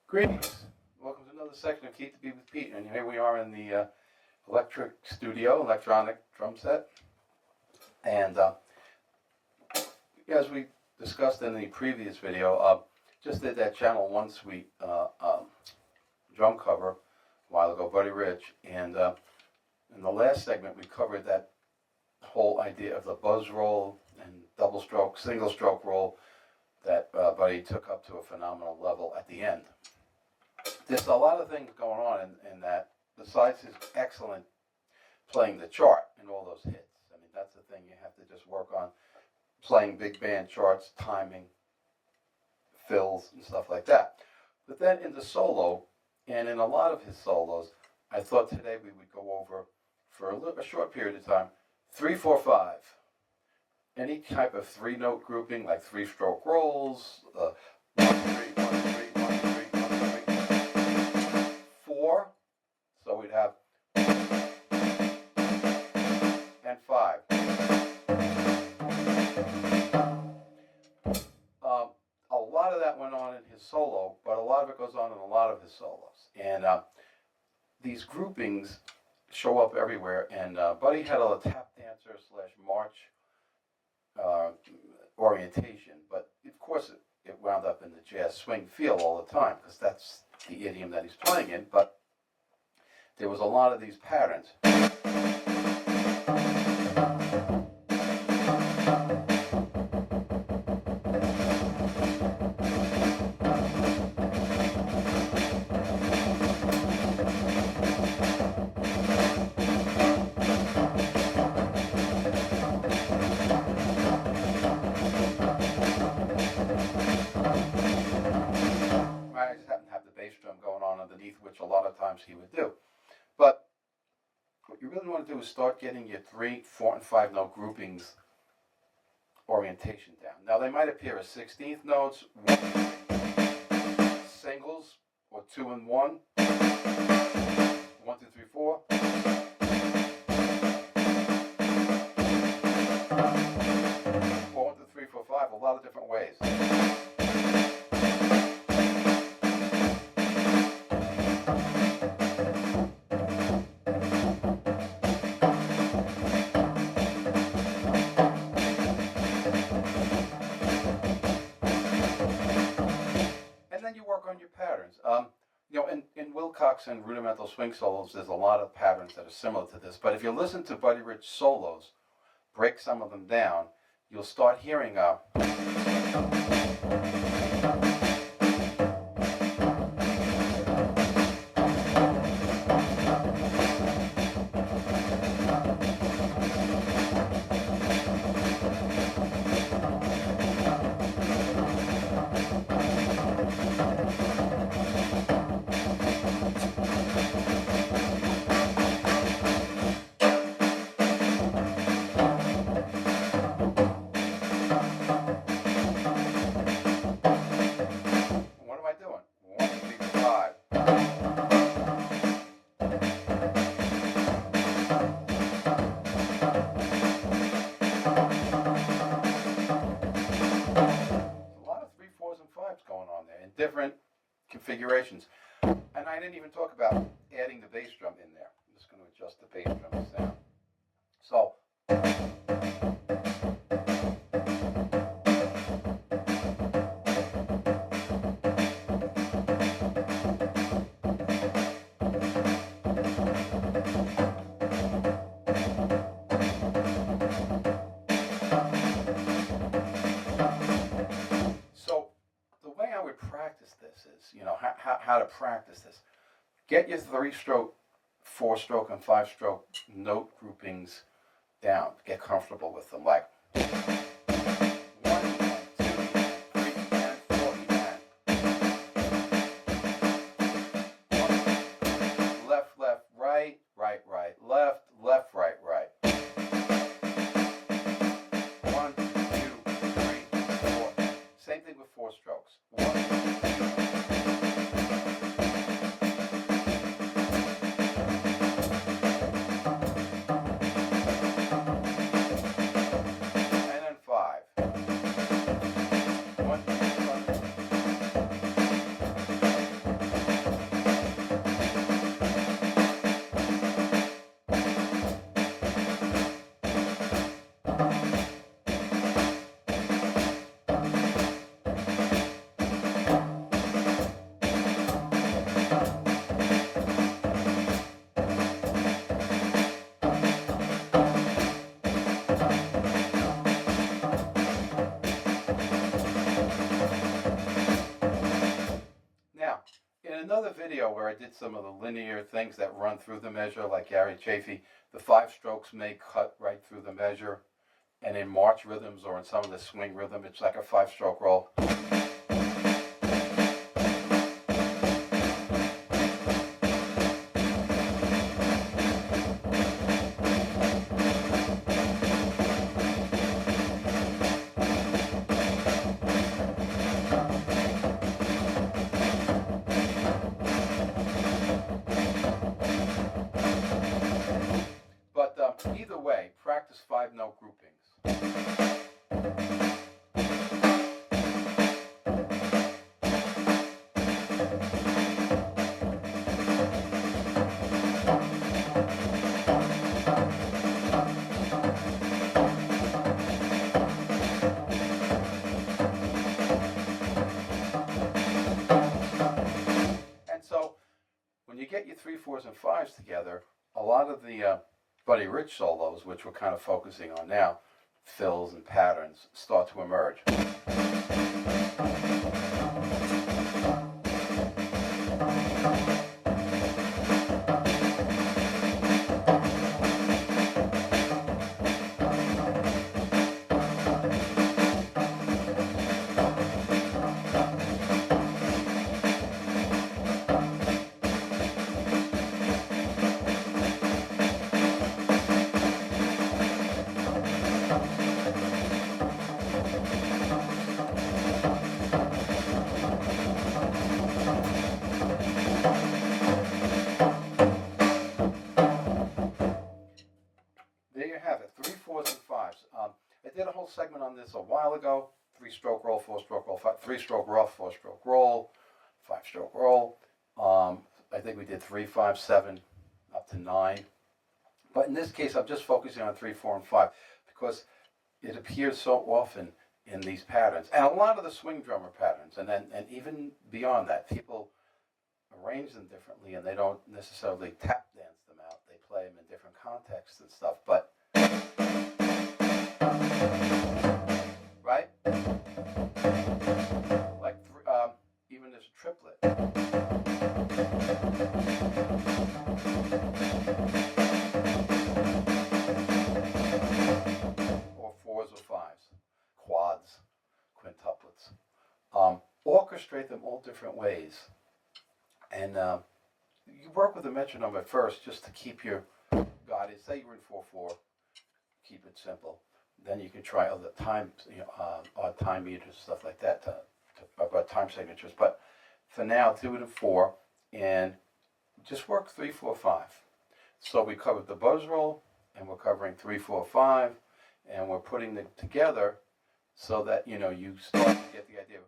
Greetings. Welcome to another section of Keep the Beat with Pete. And here we are in the electric studio, electronic drum set. And as we discussed in the previous video, just did that Channel 1 Suite drum cover a while ago, Buddy Rich. And in the last segment, we covered that whole idea of the buzz roll and double stroke, single stroke roll that Buddy took up to a phenomenal level at the end. There's a lot of things going on in that, besides his excellent playing the chart and all those hits. I mean, that's the thing you have to just work on, playing big band charts, timing, fills, and stuff like that. But then in the solo, and in a lot of his solos, I thought today we would go over, for a short period of time, 3, 4, 5. Any type of 3-note grouping, like 3-stroke rolls, 1, 3, 1, 3, 1, 3, 1, 3, 4. So we'd have and 5. A lot of that went on in his solo, but a lot of it goes on in a lot of his solos. And these groupings show up everywhere. And Buddy had a tap dancer / march orientation, but of course it wound up in the jazz swing feel all the time, because that's the idiom that he's playing in. But there was a lot of these patterns. Underneath, which a lot of times he would do. But what you really want to do is start getting your 3, 4, and 5 note groupings orientation down. Now they might appear as 16th notes, 1, 3, singles, or 2 and 1, 1, 2, 3, 4. 4, 1, 2, 3, 4, 5, a lot of different ways. On your patterns. In Wilcox and rudimental swing solos, there's a lot of patterns that are similar to this. But if you listen to Buddy Rich solos, break some of them down, you'll start hearing different configurations. And I didn't even talk about adding the bass drum in there. I'm just going to adjust the bass drum sound. So practice this is, how to practice this. Get your 3-stroke, 4-stroke, and 5-stroke note groupings down. Get comfortable with them. Like 1, 2, 3, and 4, and left, left, right, right, right, left, left, right, right. 1, 2, 3, 4. Same thing with 4 strokes. 1, 2, 3. And then 5. In another video where I did some of the linear things that run through the measure, like Gary Chafee, the 5 strokes may cut right through the measure. And in march rhythms or in some of the swing rhythm, it's like a 5-stroke roll. Either way, practice 5-note groupings. And so, when you get your 3, 4s, and 5s together, a lot of the Buddy Rich solos, which we're kind of focusing on now, fills and patterns, start to emerge. There you have it, 3, 4s, and 5s. I did a whole segment on this a while ago. 3-stroke roll, 4-stroke roll, 3-stroke rough, 4-stroke roll, 5-stroke roll. I think we did 3, 5, 7, up to 9. But in this case, I'm just focusing on 3, 4, and 5 because it appears so often in these patterns, and a lot of the swing drummer patterns, and even beyond that, people arrange them differently, and they don't necessarily tap dance them out. They play them in different contexts and stuff, but right? Like even there's a triplet. Or 4s or 5s, quads, quintuplets. Orchestrate them all different ways. And you work with the metronome at first just to keep your guided. Say you're in 4/4, keep it simple. Then you can try other time, odd time meters, stuff like that, about time signatures. But for now, do it in 4 and just work 3, 4, 5. So we covered the buzz roll, and we're covering 3, 4, 5, and we're putting them together so that you start to get the idea.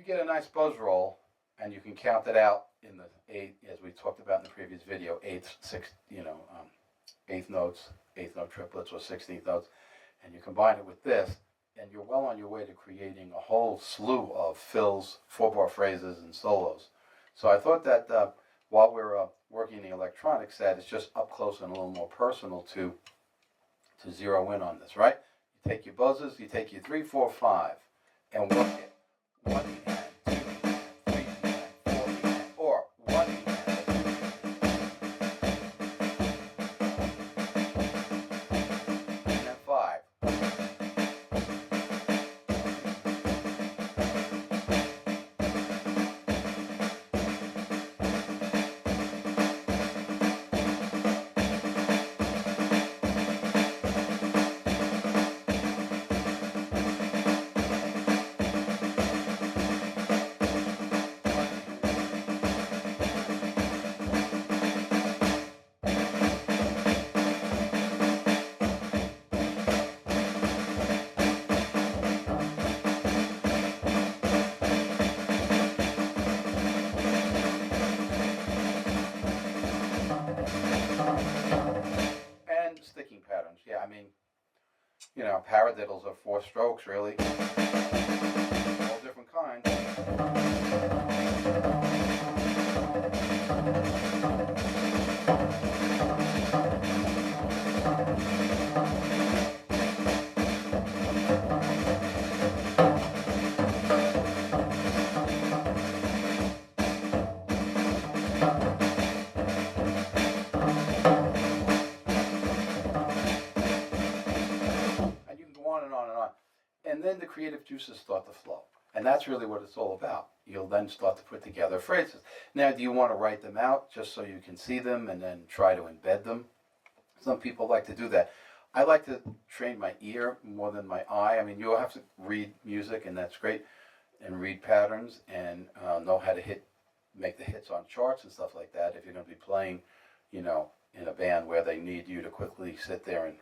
Get a nice buzz roll, and you can count it out in the 8, as we talked about in the previous video, 8th, 6th, 8th notes, 8th note triplets, or 16th notes, and you combine it with this, and you're well on your way to creating a whole slew of fills, 4-bar phrases, and solos. So I thought that while we're working the electronic set, it's just up close and a little more personal to zero in on this, right? You take your buzzes, you take your 3, 4, 5, and work it. 1 hand, 2 hand, 3 hand, 4 hand, or 1 hand. And then 5. mean, paradiddles are 4 strokes, really. All different kinds. And you can go on and on and on. And then the creative juices start to flow. And that's really what it's all about. You'll then start to put together phrases. Now, do you want to write them out just so you can see them and then try to embed them? Some people like to do that. I like to train my ear more than my eye. I mean, you'll have to read music, and that's great, and read patterns, and know how to make the hits on charts and stuff like that. If you're going to be playing, in a band where they need you to quickly sit there and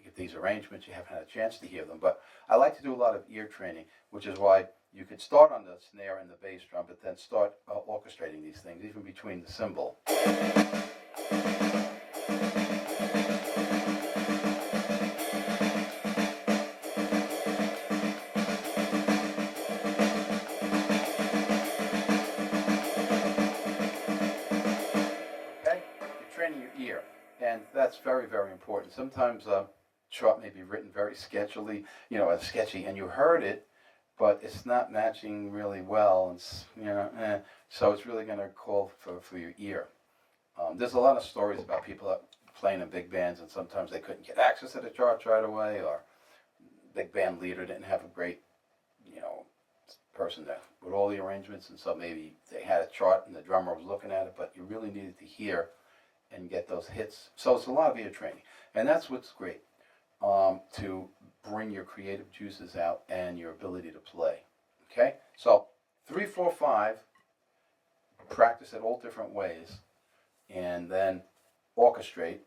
get these arrangements, you haven't had a chance to hear them. But I like to do a lot of ear training, which is why you could start on the snare and the bass drum, but then start orchestrating these things, even between the cymbal. Training your ear, and that's very, very important. Sometimes chart may be written very sketchy, and you heard it, but it's not matching really well, and so it's really going to call for your ear. There's a lot of stories about people playing in big bands, and sometimes they couldn't get access to the charts right away, or big band leader didn't have a great, person that with all the arrangements, and so maybe they had a chart and the drummer was looking at it, but you really needed to hear and get those hits. So it's a lot of ear training, and that's what's great, to bring your creative juices out and your ability to play. Okay, so 3, 4, 5, practice it all different ways, and then orchestrate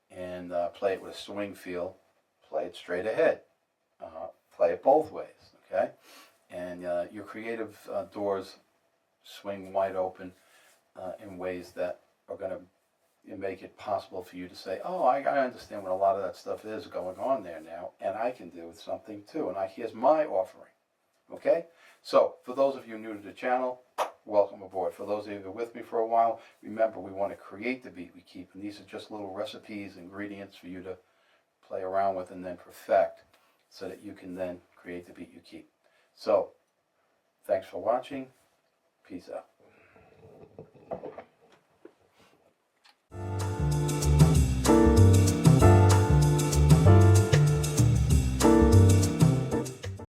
and play it with a swing feel. Play it straight ahead. Play it both ways. Okay, and your creative doors swing wide open in ways that are going to make it possible for you to say, oh, I understand what a lot of that stuff is going on there now, and I can do something too, and here's my offering. Okay? So, for those of you new to the channel, welcome aboard. For those of you who are with me for a while, remember, we want to create the beat we keep, and these are just little recipes, ingredients for you to play around with and then perfect, so that you can then create the beat you keep. So, thanks for watching. Peace out.